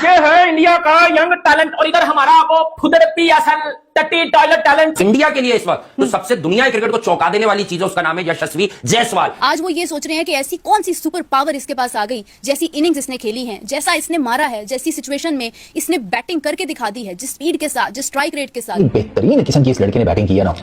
ये है इंडिया का यंग टैलेंट और इधर हमारा वो फुदर PSL टट्टी टॉयलेट टैलेंट इंडिया के लिए इस वक्त तो सबसे दुनिया के क्रिकेट को चौंका देने वाली चीज है, उसका नाम है यशस्वी जायसवाल। आज वो ये सोच रहे हैं कि ऐसी कौन सी सुपर पावर इसके पास आ गई, जैसी इनिंग्स इसने खेली है, जैसा इसने मारा है, जैसी सिचुएशन में इसने बैटिंग करके दिखा दी है, जिस स्पीड के साथ, जिस स्ट्राइक रेट के साथ। बेहतरीन किस्म की इस लड़के ने बैटिंग की है ना,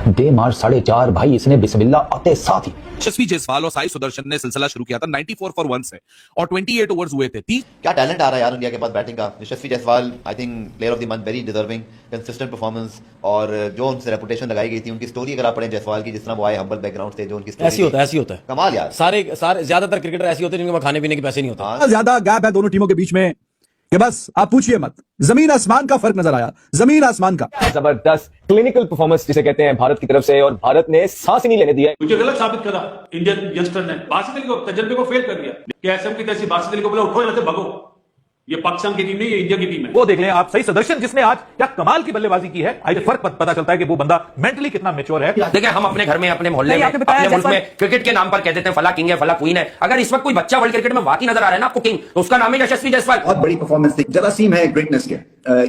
डे मार 4.5 भाई, इसने बिस्मिल्लाह आते साथ ही यशस्वी जायसवाल और साई सुदर्शन ने सिलसिला शुरू किया था 94 फॉर 1 से और 28 ओवर्स हुए थे। क्या टैलेंट आ रहा है यार इंडिया के पास बैटिंग का। Yashasvi Jaiswal I think player of the month, very deserving, consistent performance, और जो उनसे रेपुटेशन लगाई गई थी, उनकी स्टोरी अगर आप पढ़ें जायसवाल की, जिस तरह वो आए हम्बल बैकग्राउंड से, जो उनकी ऐसी होता है कमाल यार। सारे ज्यादातर क्रिकेटर ऐसे होते हैं जिनके खाने पीने के पैसे नहीं होते। ज्यादा गैप है दोनों टीमों के बीच में कि बस आप पूछिए मत, जमीन आसमान का फर्क नजर आया, जमीन आसमान का। जबरदस्त क्लिनिकल परफॉर्मेंस जिसे कहते हैं भारत की तरफ से, और भारत ने सांस ही नहीं लेने दिया। मुझे गलत साबित करा इंडियन यंगस्टर ने, बासित अली को, तजर्बे को फेल कर दिया कि एसएम की तैसी बासित अली को बोला उठो यहाँ से भगो। ये पाकिस्तान की टीम नहीं, ये इंडिया की टीम है। वो देख लें आप, सही सुदर्शन जिसने आज क्या कमाल की बल्लेबाजी की है, आज फर्क पता चलता है कि वो बंदा मेंटली कितना मैच्योर है। देखिए हम अपने घर में, अपने मोहल्ले में, अपने मुल्क में क्रिकेट के नाम पर कहते हैं फला किंग है, फला क्वीन है। अगर इस वक्त कोई बच्चा वर्ल्ड क्रिकेट में वाकई नजर आ रहा है ना आपको किंग, तो उसका नाम है यशस्वी जायसवाल। बहुत बड़ी परफॉर्मेंस थी, जरासीम है ग्रेटनेस के,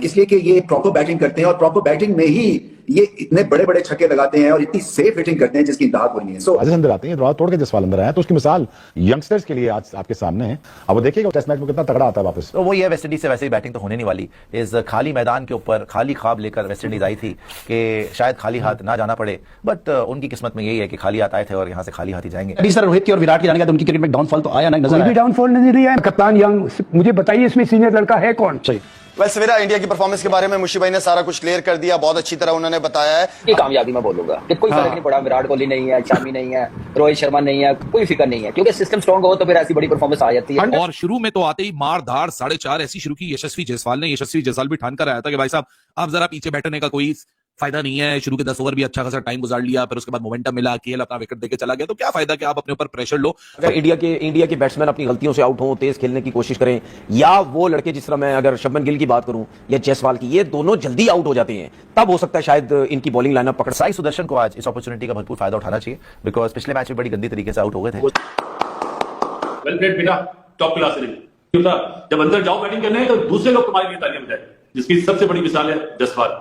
इसलिए कि ये प्रॉपर बैटिंग करते हैं और प्रॉपर बैटिंग में ही ये इतने बड़े बड़े छक्के लगाते हैं और इतनी सेफ हिटिंग करते हैं जिसकी इंतहा कोई नहीं है। सो आज अंदर आते हैं, ड्रॉ तोड़ के जायसवाल अंदर आया, तो उसकी मिसाल यंगस्टर्स के लिए आज आपके सामने है। अब वो देखिएगा टेस्ट मैच में कितना तगड़ा आता है वापस। तो वही है, वेस्ट इंडीज से वैसे ही बैटिंग तो होने नहीं वाली। इस खाली मैदान के ऊपर खाली ख्वाब लेकर वेस्ट इंडीज आई थी कि शायद खाली हाथ ना जाना पड़े, बट उनकी किस्मत में यही है कि खाली हाथ आए थे और यहाँ से खाली हाथ ही जाएंगे। अभी सर रोहित की और विराट की जाने का तो उनकी क्रिकेट में डाउनफॉल तो आया ना, नजर डाउनफॉल नहीं है। कप्तान यंग, मुझे बताइए इसमें सीनियर लड़का है कौन? सही सवेरा इंडिया की परफॉर्मेंस के बारे में मुशी भाई ने सारा कुछ क्लियर कर दिया, बहुत अच्छी तरह उन्होंने बताया है। ये कामयाबी मैं बोलूंगा कि कोई फर्क नहीं पड़ा, विराट कोहली नहीं है, शमी नहीं है, रोहित शर्मा नहीं है, कोई फिक्र नहीं है, क्योंकि सिस्टम स्ट्रांग हो तो फिर ऐसी बड़ी परफॉर्मेंस आ जाती है। और शुरू में तो आते ही मार धाड़ 4.5 ऐसी शुरू की यशस्वी जायसवाल ने। यशस्वी जायसवाल भी ठान कर आया था कि भाई साहब आप जरा पीछे बैठने का कोई फायदा नहीं है। शुरू के 10 ओवर भी अच्छा खासा टाइम गुजार लिया, फिर उसके बाद मोमेंटम मिला, केएल अपना विकेट देके चला गया, तो क्या फायदा कि आप अपने ऊपर प्रेशर लो। अगर इंडिया के बैट्समैन अपनी गलतियों से आउट हो, तेज खेलने की कोशिश करें, या वो लड़के जिस तरह मैं अगर शुभमन गिल की बात करूं या जायसवाल की, ये दोनों जल्दी आउट हो जाते हैं, तब हो सकता है शायद इनकी बॉलिंग लाइनअप पकड़। साई सुदर्शन को आज इस अपॉर्चुनिटी का भरपूर फायदा उठाना चाहिए, बिकॉज पिछले मैच में बड़ी गंदी तरीके से आउट हो गए थे। वेल प्लेड बेटा, टॉप क्लास इनिंग। जब अंदर जाओ बैटिंग करने तो दूसरे लोग तुम्हारे लिए तालियां बजाएं, जिसकी सबसे बड़ी मिसाल है जायसवाल।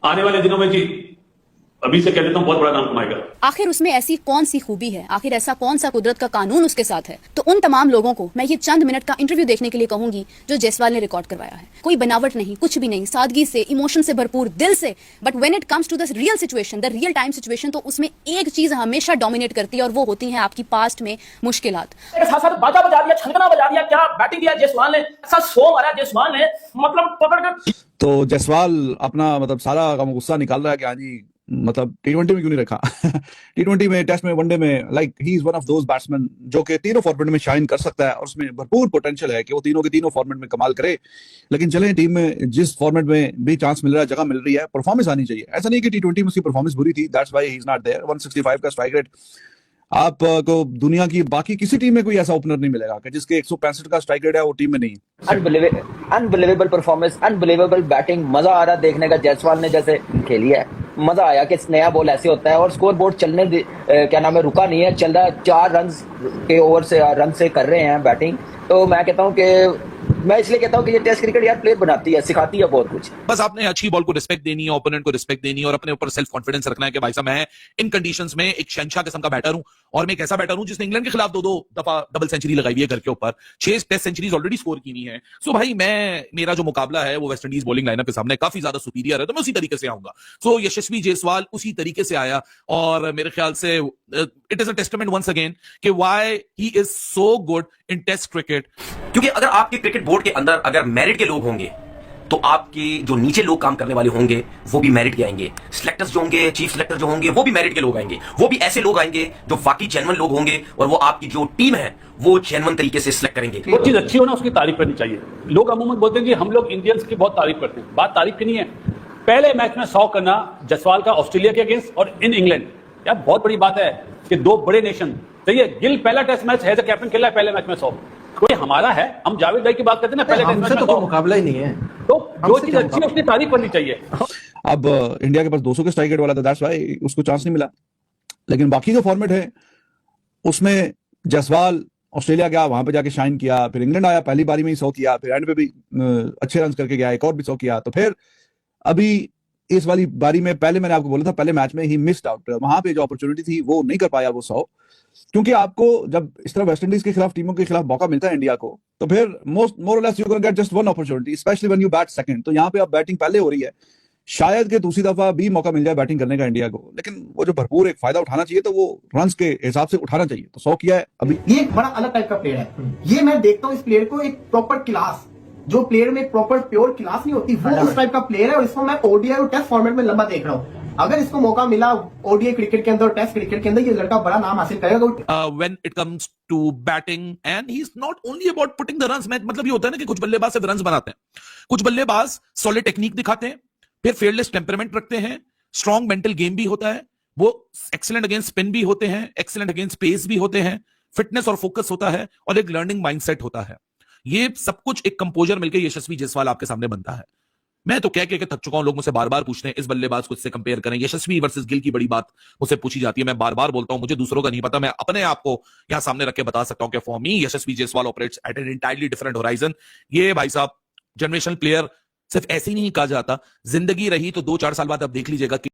आने वाले दिनों में जी अभी से कह देता हूं बहुत बड़ा नाम कमाएगा। आखिर उसमें ऐसी कौन सी खूबी है, आखिर ऐसा कौन सा कुदरत का कानून उसके साथ है। तो उन तमाम लोगों को मैं ये चंद मिनट का इंटरव्यू देखने के लिए कहूंगी जो जायसवाल ने रिकॉर्ड करवाया है। कोई बनावट नहीं, कुछ भी नहीं, सादगी से, इमोशन से भरपूर, दिल से। But when it comes to the real situation, the real time situation, तो उसमें एक चीज हमेशा डोमिनेट करती है और वो होती है आपकी पास्ट में मुश्किलात। बाजा बजा दिया, छनकना बजा दिया, क्या बैटिंग दिया जायसवाल ने, ऐसा सो मारा जायसवाल ने, मतलब पकड़ कर। तो जायसवाल अपना मतलब सारा गुस्सा निकाल रहा है कि हाँ जी, मतलब T20 में क्यों नहीं रखा। T20 में, टेस्ट में, वनडे में, like he is one of those batsman जो कि तीनों फॉर्मेट में शाइन कर सकता है और उसमें भरपूर पोटेंशियल है कि वो तीनों के तीनों फॉर्मेट में कमाल करे। लेकिन चलें, टीम में जिस फॉर्मेट में भी चांस मिल रहा है, जगह मिल रही है, परफॉर्मेंस आनी चाहिए। ऐसा नहीं कि T20 में उसकी परफॉर्मेंस बुरी थी, that's why he is not there. 165 का स्ट्राइक रेट आपको दुनिया की बाकी किसी टीम में कोई ऐसा ओपनर नहीं मिलेगा कि जिसके 165 का स्ट्राइक रेट है, वो टीम में नहीं। अनबिलीवेबल परफॉर्मेंस, अनबिलीवेबल बैटिंग, मजा आ रहा देखने का। जायसवाल ने जैसे खेली है, मजा आया कि नया बॉल ऐसे होता है और स्कोर बोर्ड चलने क्या नाम है, रुका नहीं है, चल रहा है। 4 रन के ओवर से रन से कर रहे हैं बैटिंग। तो मैं कहता हूं कि मैं इसलिए कहता हूं कि ये टेस्ट क्रिकेट यार प्लेयर बनाती है, सिखाती है बहुत कुछ। बस आपने अच्छी बॉल को रिस्पेक्ट देनी है, ओपोनेंट को रिस्पेक्ट देनी है और अपने ऊपर सेल्फ कॉन्फिडेंस रखना है कि भाई साहब मैं इन कंडीशंस में एक शहंशाह किस्म का बैटर हूं और मैं एक ऐसा बैटर हूं जिसने इंग्लैंड के खिलाफ 2 दफा डबल सेंचुरी लगाई हुई है घर के ऊपर, 6 टेस्ट सेंचुरीज ऑलरेडी स्कोर की हुई है। सो भाई मेरा जो मुकाबला है वो वेस्ट इंडीज बॉलिंग लाइनअप के सामने काफी ज्यादा सुपीरियर है, तो मैं उसी तरीके से आऊंगा। सो यशस्वी जायसवाल उसी तरीके से आया और मेरे ख्याल से it is a testament once again कि why he is so good in test cricket. क्योंकि अगर आपके क्रिकेट बोर्ड के अंदर अगर मेरिट के लोग होंगे तो आपके जो नीचे लोग काम करने वाले होंगे वो भी मेरिट के आएंगे। सिलेक्टर्स जो होंगे, चीफ सिलेक्टर जो होंगे, वो भी मेरिट के लोग आएंगे। वो भी ऐसे लोग आएंगे जो वाकई जेन्युइन लोग होंगे और वो आपकी जो टीम है वो जेन्युइन तरीके से सिलेक्ट करेंगे। वो चीज अच्छी हो ना, उसकी तारीफ करनी चाहिए। लोग अमूमन बोलते हैं कि हम लोग इंडियंस की बहुत तारीफ करते हैं, बात तारीफ की नहीं है। पहले मैच में 100 करना जायसवाल का ऑस्ट्रेलिया के अगेंस्ट और इन इंग्लैंड, यार बहुत बड़ी बात है कि 2 बड़े नेशन। देखिए गिल पहला टेस्ट मैच है, कैप्टन खेला है पहले मैच में 100। कोई हमारा है, हम जावेद भाई की बात करते हैं ना, पहले टेस्ट में तो मुकाबला ही नहीं है। तो जो चीज अच्छी है उसकी तारीफ करनी चाहिए। अब इंडिया के पास 200 के स्ट्राइक रेट वाला था, दैट्स व्हाई उसको चांस नहीं मिला। लेकिन बाकी जो फॉर्मेट है उसमें जायसवाल ऑस्ट्रेलिया गया, वहां पे जाके शाइन किया, फिर इंग्लैंड आया, पहली बारी में ही 100 किया, फिर एंड पे भी अच्छे रन करके गया, एक और भी 100 किया। तो फिर अभी इस वाली बारी में पहले मैंने आपको बोला था, पहले मैच में ही मिस्ड आउट, वहां पे जो अपॉर्चुनिटी थी वो नहीं कर पाया वो 100, क्योंकि आपको जब इस तरह वेस्ट इंडीज के खिलाफ टीमों के खिलाफ मौका मिलता है इंडिया को, तो फिर मोर और less you can get just one opportunity, specially when you bat second. तो यहाँ पे अब बैटिंग पहले हो रही है, शायद कि दूसरी दफा भी मौका मिल जाए बैटिंग करने का इंडिया को, लेकिन वो जो भरपूर एक फायदा उठाना चाहिए तो वो रन्स के हिसाब से उठाना चाहिए। तो 100 किया है अभी। ये एक बड़ा अलग टाइप का प्लेयर है, ये मैं देखता हूँ इस प्लेयर को एक प्रॉपर क्लास, जो प्लेयर में प्रॉपर प्योर क्लास नहीं होती वो उस टाइप का प्लेयर है, और इसको मैं ओडीआई और टेस्ट फॉर्मेट में लंबा देख रहा हूँ। अगर इसको मौका मिला ओडीआई क्रिकेट के अंदर और टेस्ट क्रिकेट के अंदर, ये लड़का बड़ा नाम हासिल करेगा। when it comes to batting and he's not only about putting the runs, मतलब ये होता है ना कि कुछ बल्लेबाज सिर्फ रन्स बनाते हैं, कुछ बल्लेबाज सॉलिड टेक्निक दिखाते हैं, फिर फेयरलेस टेम्परामेंट रखते हैं, स्ट्रॉन्ग मेंटल गेम भी होता है, वो एक्सीलेंट अगेंस्ट स्पिन भी होते हैं, एक्सीलेंट अगेंस्ट पेस भी होते हैं, फिटनेस और फोकस होता है, और एक लर्निंग माइंडसेट होता है। ये सब कुछ एक कंपोजर मिलकर यशस्वी जायसवाल आपके सामने बनता है। मैं तो कह के थक चुका हूं, लोग मुझसे बार बार पूछते हैं इस बल्लेबाज को इससे कंपेयर करें, यशस्वी वर्सेस गिल की बड़ी बात मुझसे पूछी जाती है। मैं बार बार बोलता हूं मुझे दूसरों का नहीं पता, मैं अपने आप को यहां सामने रख के बता सकता हूं कि for me Yashasvi Jaiswal operates at an entirely different horizon. ये भाई साहब जनरेशनल प्लेयर सिर्फ ऐसे ही नहीं कहा जाता, जिंदगी रही तो 2-4 साल बाद आप देख लीजिएगा कि